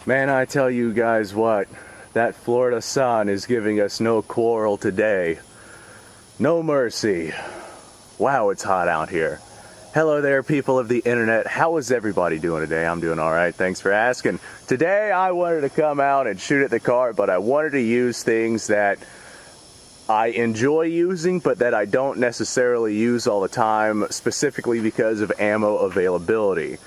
Man, I tell you guys what, that Florida sun is giving us no quarrel today. No mercy. Wow, it's hot out here. Hello there, people of the internet. How is everybody doing today? I'm doing all right. Thanks for asking. Today, I wanted to come out and shoot at the car, but I wanted to use things that I enjoy using, but that I don't necessarily use all the time, specifically because of ammo availability.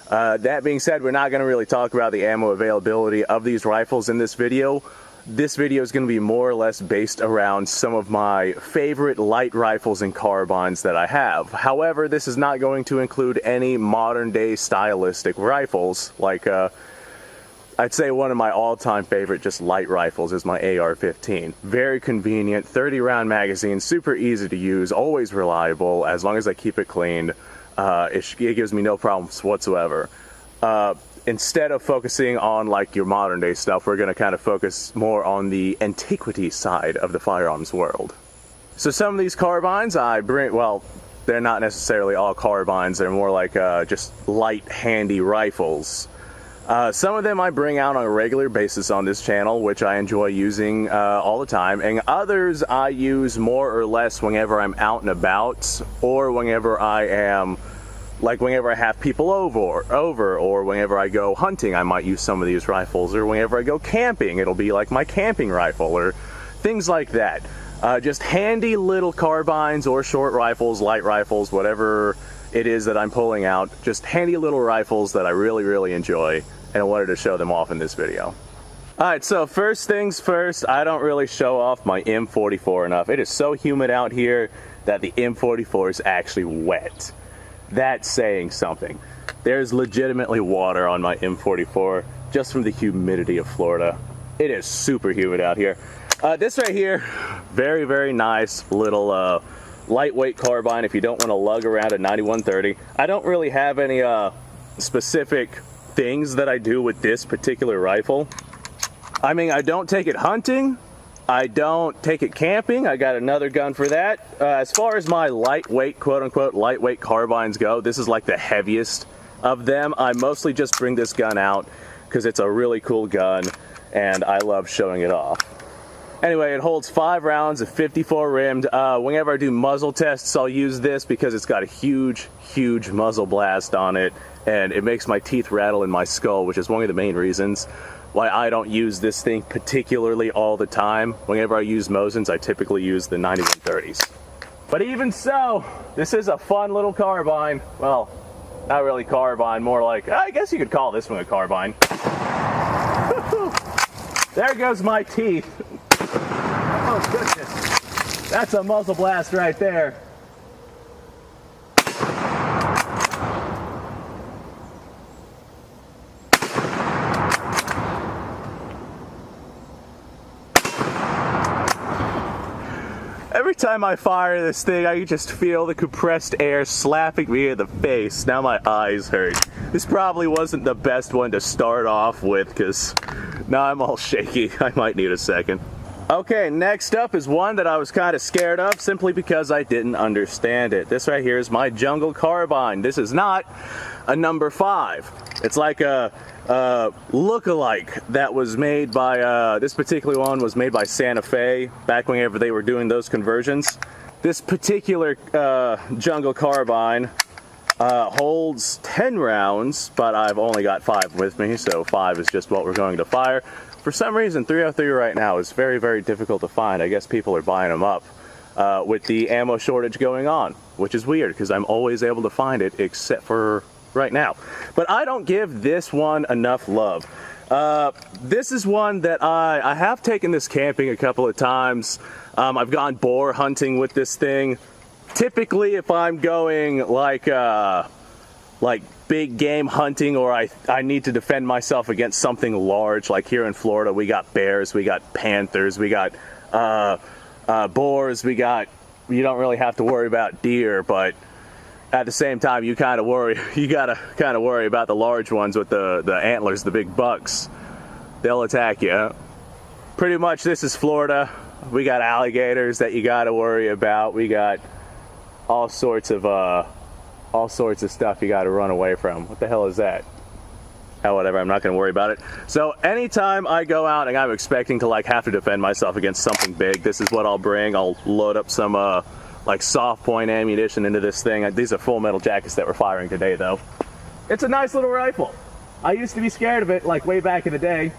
That being said, we're not going to really talk about the ammo availability of these rifles in this video. This video is going to be more or less based around some of my favorite light rifles and carbines that I have. However, this is not going to include any modern day stylistic rifles. Like, I'd say one of my all-time favorite just light rifles is my AR-15. Very convenient, 30-round magazine, super easy to use, always reliable, as long as I keep it cleaned. It gives me no problems whatsoever. Instead of focusing on like your modern day stuff, we're going to kind of focus more on the antiquity side of the firearms world. So some of these carbines I bring, well, they're not necessarily all carbines, they're more like just light, handy rifles. Some of them I bring out on a regular basis on this channel, which I enjoy using all the time, and others I use more or less whenever I'm out and about, or whenever I am, like whenever I have people over, or whenever I go hunting, I might use some of these rifles, or whenever I go camping, it'll be like my camping rifle, or things like that. Just handy little carbines or short rifles, light rifles, whatever it is that I'm pulling out, just handy little rifles that I really, really enjoy, and I wanted to show them off in this video. Alright, so first things first, I don't really show off my M44 enough. It is so humid out here that the M44 is actually wet. That's saying something. There's legitimately water on my M44 just from the humidity of Florida. It is super humid out here. This right here, very, very nice little lightweight carbine if you don't want to lug around a 9130. I don't really have any specific things that I do with this particular rifle. I mean, I don't take it hunting. I don't take it camping. I got another gun for that. As far as my lightweight, quote-unquote, lightweight carbines go, this is like the heaviest of them. I mostly just bring this gun out because it's a really cool gun and I love showing it off. Anyway, it holds 5 rounds of 54 rimmed. Whenever I do muzzle tests, I'll use this because it's got a huge, huge muzzle blast on it, and it makes my teeth rattle in my skull, which is one of the main reasons why I don't use this thing particularly all the time. Whenever I use Mosins, I typically use the 9130s. But even so, this is a fun little carbine. Well, not really carbine, more like, I guess you could call this one a carbine. There goes my teeth. Oh goodness, that's a muzzle blast right there. Every time I fire this thing, I can just feel the compressed air slapping me in the face. Now my eyes hurt. This probably wasn't the best one to start off with, because now I'm all shaky. I might need a second. Okay, next up is one that I was kind of scared of simply because I didn't understand it. This right here is my jungle carbine. This is not a number 5. It's like a look-alike that was made by, this particular one was made by Santa Fe back whenever they were doing those conversions. This particular jungle carbine holds 10 rounds, but I've only got 5 with me, so 5 is just what we're going to fire. For some reason, 303 right now is very, very difficult to find. I guess people are buying them up with the ammo shortage going on, which is weird because I'm always able to find it except for right now. But I don't give this one enough love. This is one that I have taken this camping a couple of times. I've gone boar hunting with this thing. Typically, if I'm going like big game hunting, or I need to defend myself against something large, like here in Florida, we got bears, we got panthers, we got boars, you don't really have to worry about deer, but at the same time, you gotta kind of worry about the large ones with the antlers, the big bucks. They'll attack you. Pretty much this is Florida. We got alligators that you gotta worry about. We got all sorts of stuff you gotta run away from. What the hell is that? whatever, I'm not going to worry about it. So anytime I go out and I'm expecting to like have to defend myself against something big, this is what I'll bring. I'll load up some like soft point ammunition into this thing. These are full metal jackets that we're firing today though. It's a nice little rifle. I used to be scared of it like way back in the day.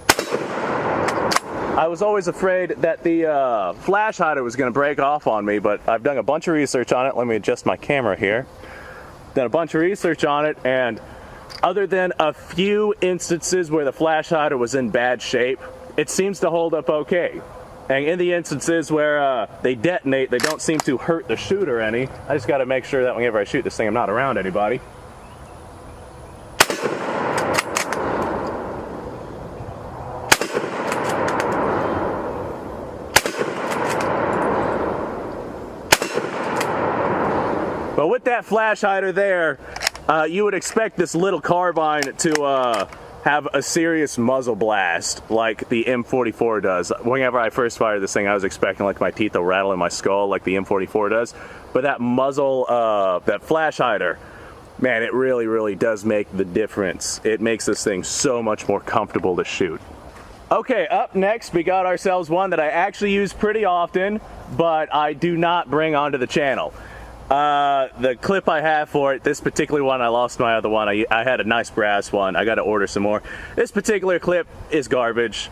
I was always afraid that the flash hider was going to break off on me, but I've done a bunch of research on it. Let me adjust my camera here. Done a bunch of research on it, and other than a few instances where the flash hider was in bad shape, it seems to hold up okay. And in the instances where they detonate, they don't seem to hurt the shooter any. I just got to make sure that whenever I shoot this thing, I'm not around anybody. But with that flash hider there, you would expect this little carbine to have a serious muzzle blast like the M44 does. Whenever I first fired this thing, I was expecting like my teeth to rattle in my skull like the M44 does. But that muzzle, that flash hider, man, it really, really does make the difference. It makes this thing so much more comfortable to shoot. Okay, up next we got ourselves one that I actually use pretty often, but I do not bring onto the channel. The clip I have for it, this particular one, I lost my other one. I had a nice brass one. I got to order some more. This particular clip is garbage.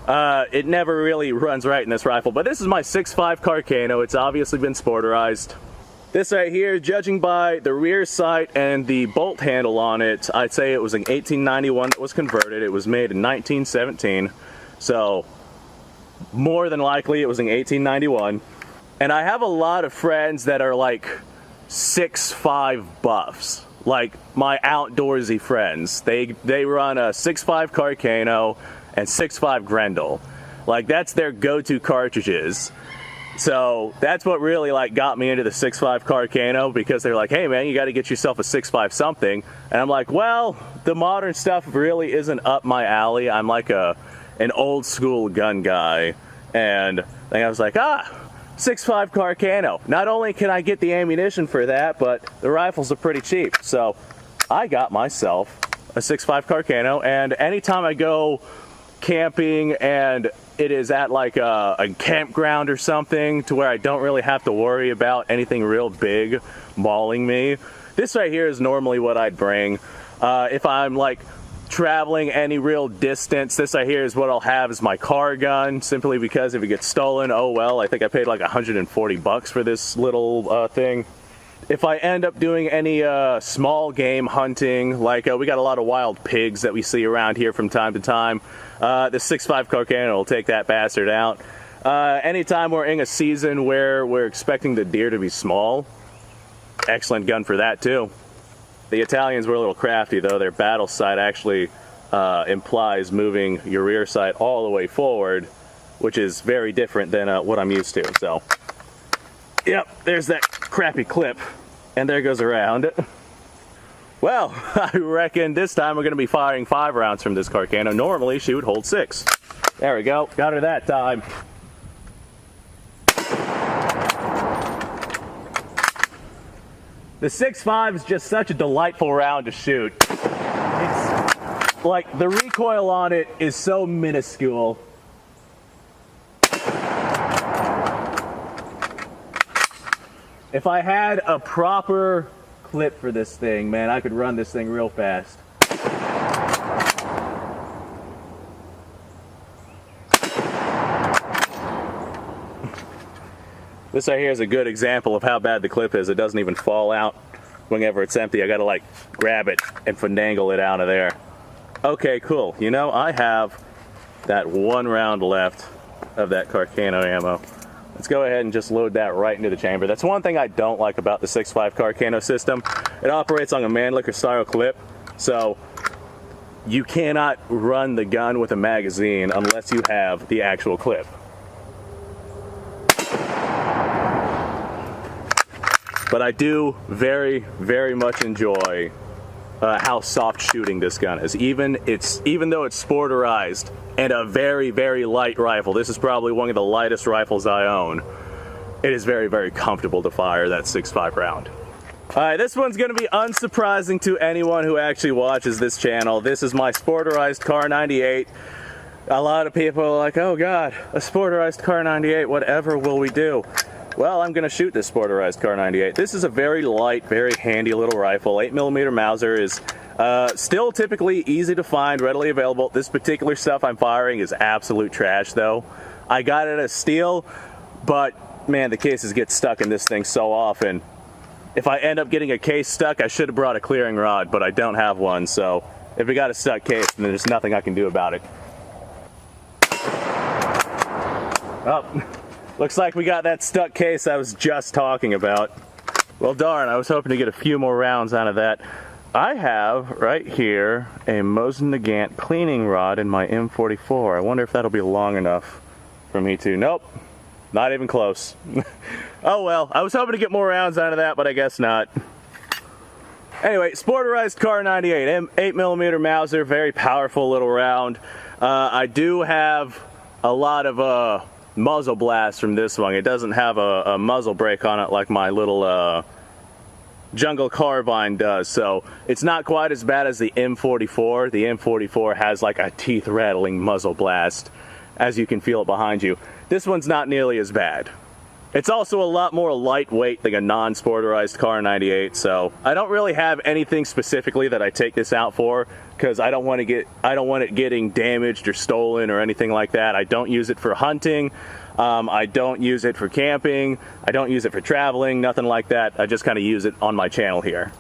It never really runs right in this rifle, but this is my 6.5 Carcano. It's obviously been sporterized. This right here, judging by the rear sight and the bolt handle on it, I'd say it was an 1891 that was converted. It was made in 1917, so more than likely it was an 1891. And I have a lot of friends that are like 6'5" buffs, like my outdoorsy friends. They run a 6.5 Carcano and 6.5 Grendel. Like that's their go-to cartridges. So that's what really like got me into the 6.5 Carcano, because they're like, hey man, you got to get yourself a 6.5 something. And I'm like, well, the modern stuff really isn't up my alley. I'm like an old school gun guy. And then I was like, 6.5 Carcano. Not only can I get the ammunition for that, but the rifles are pretty cheap. So I got myself a 6.5 Carcano, and anytime I go camping and it is at like a campground or something to where I don't really have to worry about anything real big mauling me, this right here is normally what I'd bring. If I'm like traveling any real distance, this right here is what I'll have as my car gun, simply because if it gets stolen, oh well. I think I paid like 140 bucks for this little thing. If I end up doing any small game hunting, like we got a lot of wild pigs that we see around here from time to time, the 6.5 Carcano will take that bastard out. Anytime we're in a season where we're expecting the deer to be small, excellent gun for that too. The Italians were a little crafty though. Their battle sight actually implies moving your rear sight all the way forward, which is very different than what I'm used to. So, yep, there's that crappy clip, and there goes a round. Well, I reckon this time we're going to be firing 5 rounds from this Carcano. Normally she would hold 6. There we go, got her that time. The 6.5 is just such a delightful round to shoot. It's like the recoil on it is so minuscule. If I had a proper clip for this thing, man, I could run this thing real fast. This right here is a good example of how bad the clip is. It doesn't even fall out whenever it's empty. I gotta like grab it and finagle it out of there. Okay, cool. You know, I have that 1 round left of that Carcano ammo. Let's go ahead and just load that right into the chamber. That's one thing I don't like about the 6.5 Carcano system. It operates on a Mannlicher style clip, so you cannot run the gun with a magazine unless you have the actual clip. But I do very, very much enjoy how soft shooting this gun is. Even though it's sporterized and a very, very light rifle, this is probably one of the lightest rifles I own, it is very, very comfortable to fire that 6.5 round. Alright, this one's going to be unsurprising to anyone who actually watches this channel. This is my Sporterized Car 98. A lot of people are like, oh god, a Sporterized Car 98, whatever will we do? Well, I'm going to shoot this Sporterized Car 98. This is a very light, very handy little rifle. 8mm Mauser is still typically easy to find, readily available. This particular stuff I'm firing is absolute trash though. I got it as steel, but man, the cases get stuck in this thing so often. If I end up getting a case stuck, I should have brought a clearing rod, but I don't have one, so if we got a stuck case, then there's nothing I can do about it. Oh, looks like we got that stuck case I was just talking about. Well, darn, I was hoping to get a few more rounds out of that. I have, right here, a Mosin-Nagant cleaning rod in my M44. I wonder if that'll be long enough for me to... Nope, not even close. Oh well, I was hoping to get more rounds out of that, but I guess not. Anyway, Sporterized Car 98, 8mm Mauser, very powerful little round. I do have a lot of muzzle blast from this one. It doesn't have a muzzle brake on it like my little jungle carbine does, so it's not quite as bad as the M44. The M44 has like a teeth rattling muzzle blast, as you can feel it behind you. This one's not nearly as bad. It's also a lot more lightweight than a non-Sporterized Car 98, so I don't really have anything specifically that I take this out for, because I don't want it getting damaged or stolen or anything like that. I don't use it for hunting. I don't use it for camping. I don't use it for traveling, nothing like that. I just kind of use it on my channel here.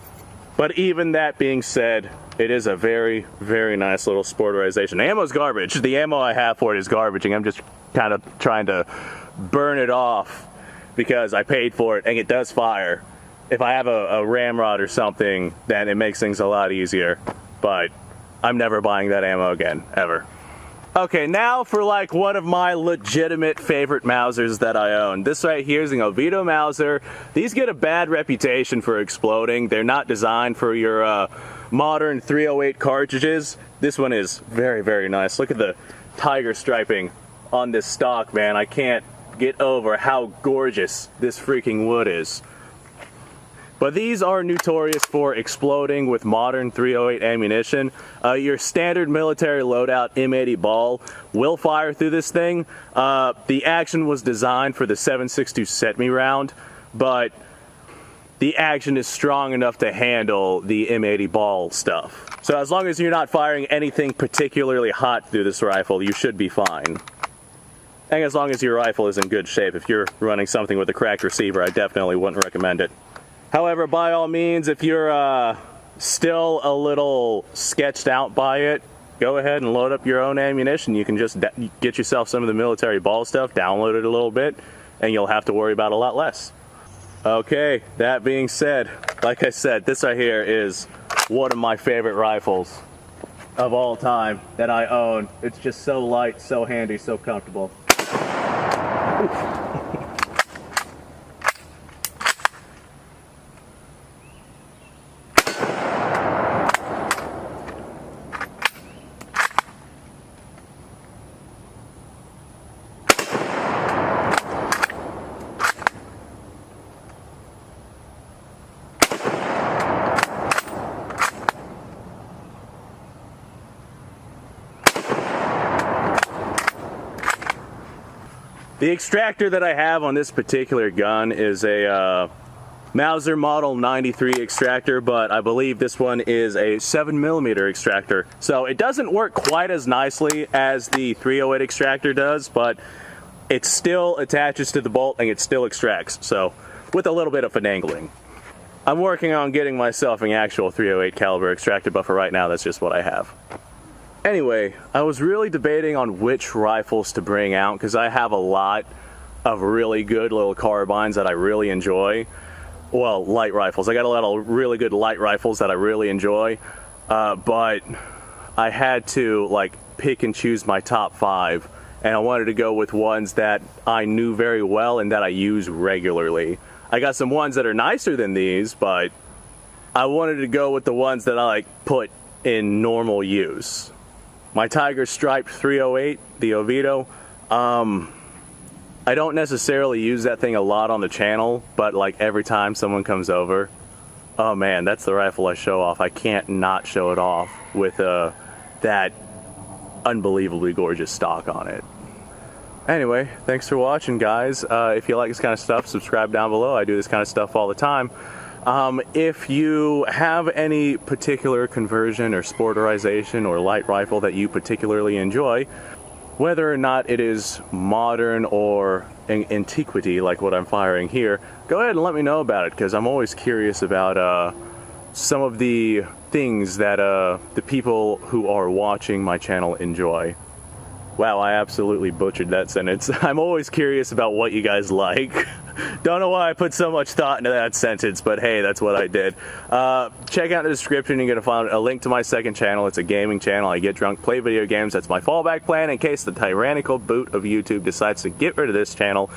But even that being said, it is a very, very nice little Sporterization. Ammo's garbage. The ammo I have for it is garbage, and I'm just kind of trying to burn it off because I paid for it and it does fire. If I have a ramrod or something, then it makes things a lot easier. But I'm never buying that ammo again, ever. Okay, now for like one of my legitimate favorite Mausers that I own. This right here is an Oviedo Mauser. These get a bad reputation for exploding. They're not designed for your modern 308 cartridges. This one is very, very nice. Look at the tiger striping on this stock, man. I can't get over how gorgeous this freaking wood is. But these are notorious for exploding with modern 308 ammunition. Your standard military loadout M80 ball will fire through this thing. The action was designed for the 7.62 set me round, but the action is strong enough to handle the M80 ball stuff. So as long as you're not firing anything particularly hot through this rifle, you should be fine. And as long as your rifle is in good shape. If you're running something with a cracked receiver, I definitely wouldn't recommend it. However, by all means, if you're still a little sketched out by it, go ahead and load up your own ammunition. You can just get yourself some of the military ball stuff, download it a little bit, and you'll have to worry about a lot less. Okay, that being said, like I said, this right here is one of my favorite rifles of all time that I own. It's just so light, so handy, so comfortable. The extractor that I have on this particular gun is a Mauser Model 93 extractor, but I believe this one is a 7mm extractor. So it doesn't work quite as nicely as the 308 extractor does, but it still attaches to the bolt and it still extracts, so with a little bit of finagling. I'm working on getting myself an actual 308 caliber extractor, but for right now that's just what I have. Anyway, I was really debating on which rifles to bring out because I have a lot of really good little carbines that I really enjoy. Well, light rifles. I got a lot of really good light rifles that I really enjoy, but I had to like pick and choose my top 5, and I wanted to go with ones that I knew very well and that I use regularly. I got some ones that are nicer than these, but I wanted to go with the ones that I like put in normal use. My Tiger Striped 308, the Oviedo, I don't necessarily use that thing a lot on the channel, but like every time someone comes over, Oh man, that's the rifle I show off. I can't not show it off with that unbelievably gorgeous stock on it. Anyway, thanks for watching, guys. If you like this kind of stuff, subscribe down below. I do this kind of stuff all the time. If you have any particular conversion or sporterization or light rifle that you particularly enjoy, whether or not it is modern or antiquity like what I'm firing here, go ahead and let me know about it, because I'm always curious about some of the things that the people who are watching my channel enjoy. Wow, I absolutely butchered that sentence. I'm always curious about what you guys like. Don't know why I put so much thought into that sentence, but hey, that's what I did. Check out the description. You're going to find a link to my second channel. It's a gaming channel. I get drunk, play video games. That's my fallback plan in case the tyrannical boot of YouTube decides to get rid of this channel.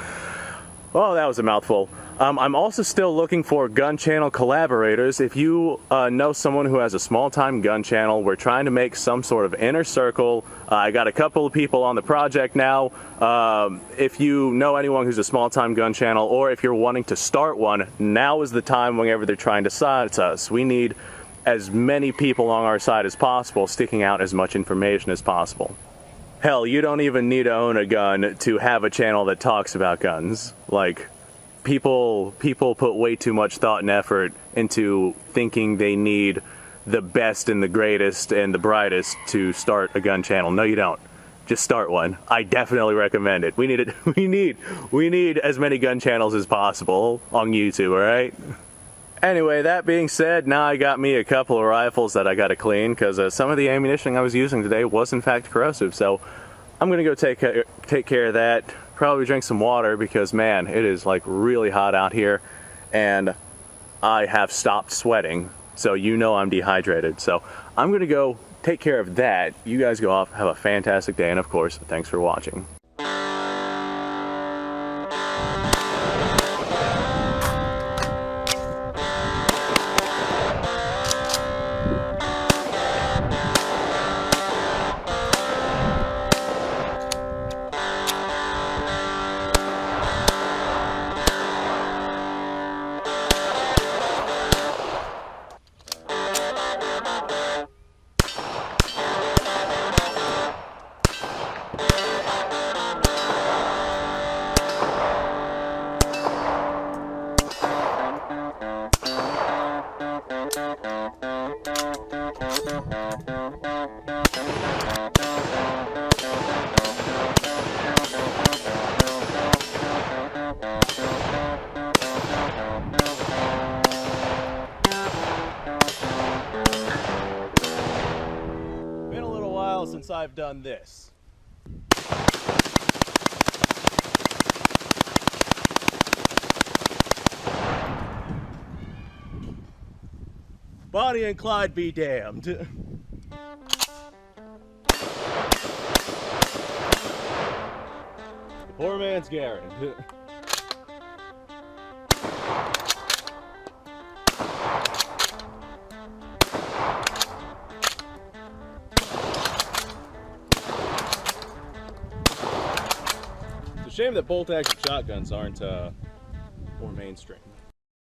Oh, that was a mouthful. I'm also still looking for gun channel collaborators. If you know someone who has a small-time gun channel, we're trying to make some sort of inner circle. I got a couple of people on the project now. If you know anyone who's a small-time gun channel, or if you're wanting to start one, now is the time whenever they're trying to silence us. We need as many people on our side as possible, sticking out as much information as possible. Hell, you don't even need to own a gun to have a channel that talks about guns. Like, people put way too much thought and effort into thinking they need the best and the greatest and the brightest to start a gun channel. No, you don't. Just start one. I definitely recommend it. We need it. We need as many gun channels as possible on YouTube, all right? Anyway, that being said, now I got me a couple of rifles that I got to clean, because some of the ammunition I was using today was in fact corrosive. So I'm gonna go take care of that. Probably drink some water, because man, it is like really hot out here, and I have stopped sweating, so you know I'm dehydrated. So I'm gonna go take care of that. You guys go off, have a fantastic day, and of course, thanks for watching. Been a little while since I've done this. Bonnie and Clyde be damned. The poor man's Garen. It's a shame that bolt-action shotguns aren't more mainstream.